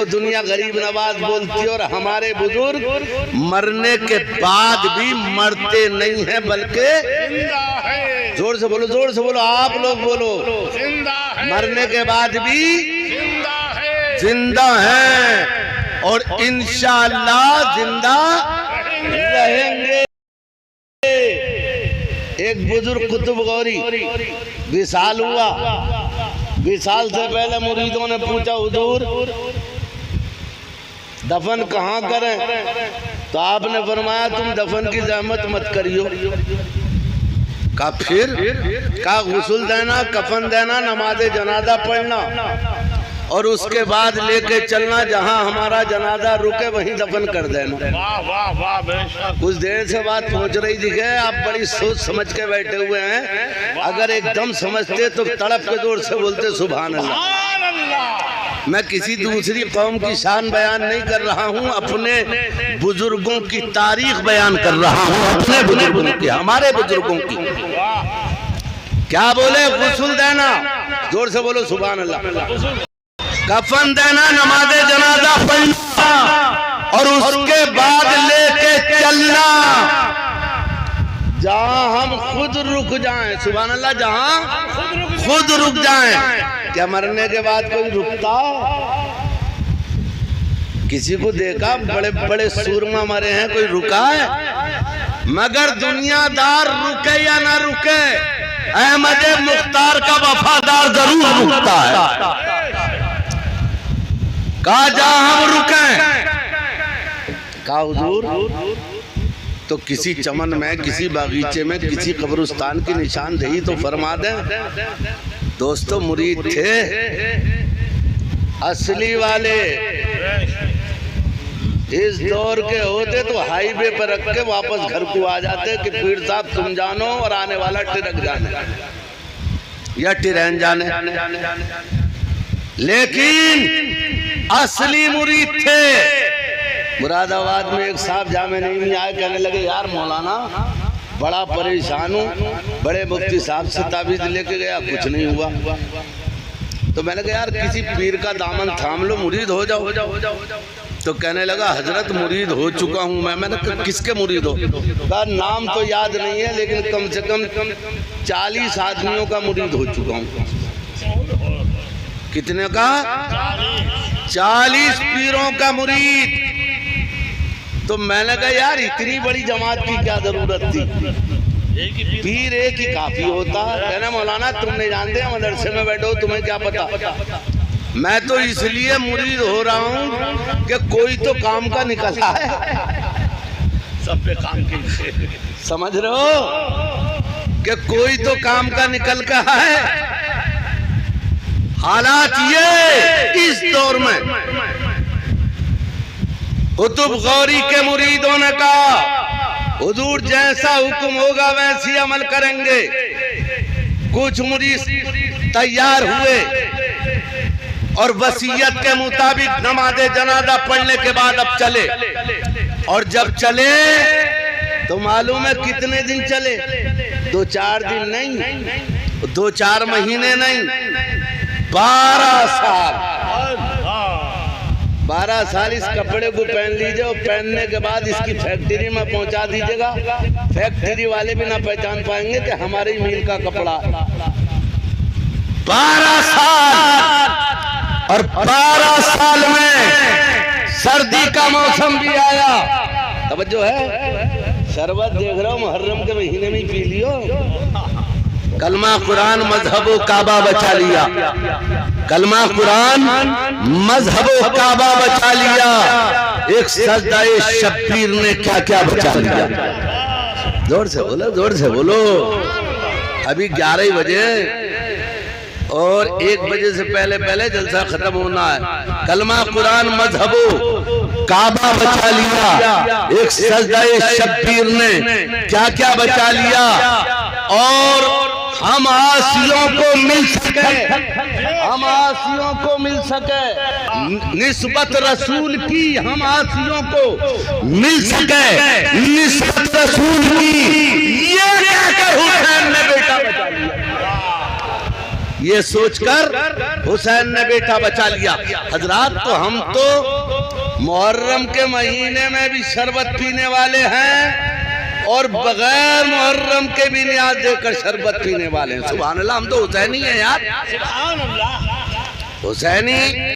जिसको दुनिया गरीब नवाज बोलती है, और हमारे बुजुर्ग मरने के बाद भी मरते नहीं हैं बल्कि जोर से बोलो, जोर से बोलो, आप लोग बोलो, मरने के बाद भी जिंदा हैं और इंशाअल्लाह जिंदा रहेंगे। एक बुजुर्ग कुतुब गौरी विशाल हुआ। विशाल से पहले मुरीदों ने पूछा, हुजूर दफन कहाँ करें? तो आपने फरमाया तुम दफन की जहमत मत करियो। का फिर का गुस्ल देना, कफन देना, नमाज जनाजा पढ़ना और उसके बाद लेके चलना, जहां हमारा जनाजा रुके वहीं दफन कर देना। वाह वाह वाह, कुछ देर से बात पहुंच रही दिखे, आप बड़ी सोच समझ के बैठे हुए हैं। अगर एकदम समझते तो तड़प के जोर से बोलते सुभान अल्लाह। मैं किसी दूसरी कौम की शान बयान नहीं कर रहा हूँ, अपने बुजुर्गों की तारीख बयान कर रहा हूँ, अपने बुजुर्गों की, हमारे बुजुर्गों की। क्या बोले? गुस्ल देना, जोर से बोलो सुभान अल्लाह। कफन देना, नमाज जनाजा पढ़ना और उसके बाद लेके चलना जहां हम खुद रुक जाएं। सुभान अल्लाह, जहां खुद रुक जाएं। क्या मरने के बाद कोई रुकता? किसी को देखा बड़े बड़े सूरमा मरे हैं, कोई रुका है? मगर दुनियादार रुके या ना रुके, अहमद मुख्तार का वफादार जरूर रुकता है। कहा जहां हम रुके, कहा हुजूर तो किसी चमन में, किसी बागीचे में, किसी कब्रिस्तान की निशानदेही तो फरमा दें। दोस्तों मुरीद थे असली वाले, इस दौर के होते तो हाईवे पर रख के वापस घर को आ जाते कि पीर साहब तुम जानो और आने वाला टिरक जाने या टिरैन जाने। लेकिन असली मुरीद थे। मुरादाबाद में एक साहब जामे नहीं आए, कहने लगे यार मौलाना बड़ा परेशान हूँ, बड़े मुफ्ती साहब से ताबीज लेके गया, कुछ नहीं हुआ। तो मैंने कहा यार किसी पीर का दामन थाम लो, मुरीद हो जाओ। तो कहने लगा हजरत मुरीद हो चुका हूँ मैं। मैंने कहा किसके मुरीद हो? कहा नाम तो याद नहीं है लेकिन कम से कम 40 आदमियों का मुरीद हो चुका हूँ। कितने का? 40 पीरों का मुरीद। तो मैंने कहा यार इतनी बड़ी जमात की क्या जरूरत थी, पीर एक ही काफी होता। कहना मौलाना तुम नहीं जानते, मदरसे में बैठो, तुम्हें क्या पता। मैं तो इसलिए मुरीद हो रहा हूँ कि कोई तो काम का निकला है। सब पे काम की, समझ रहे हो कि कोई तो काम का निकल का है। हालात ये इस दौर में कुतुब गौरी के मुरीदों ने कहा हुजूर जैसा हुक्म होगा वैसी अमल करेंगे। कुछ मुरीद तैयार हुए और वसीयत के मुताबिक नमाज़े जनाजा पढ़ने के बाद अब चले। और जब चले तो मालूम है कितने दिन चले? 2-4 दिन नहीं, 2-4 महीने नहीं, 12 साल। 12 साल इस कपड़े को पहन लीजिए और पहनने के बाद इसकी फैक्ट्री में पहुंचा दीजिएगा। फैक्ट्री वाले भी ना पहचान पाएंगे कि हमारे मिल का कपड़ा। 12 साल, और 12 साल में सर्दी का मौसम भी आया। तवज्जो है, शरबत देख रहा हूँ मुहर्रम के महीने में ही पी लियो। कलमा कुरान मजहबो काबा बचा लिया, कलमा कुरान मजहबो काबा बचा लिया। एक सजदाए शब्बीर ने क्या क्या बचा लिया। जोर से बोलो, जोर से बोलो। अभी 11 बजे और 1 बजे से पहले पहले जलसा खत्म होना है। कलमा कुरान मजहबो काबा बचा लिया। एक सजदाए शब्बीर ने क्या क्या बचा लिया। और हम आसियों को मिल सके, हम आसियों को मिल सके निस्बत रसूल की, हम आसियों को मिल सके निस्बत रसूल की। ये कहकर हुसैन ने बेटा बचा लिया। ये सोचकर हुसैन ने बेटा बचा लिया। हजरात, तो हम तो मुहर्रम के महीने में भी शरबत पीने वाले हैं और बगैर मुहर्रम के भी नियाज देकर शरबत पीने वाले हैं। सुभान अल्लाह, हम तो हुसैनी हैं यार, सुभान अल्लाह। हुसैनी।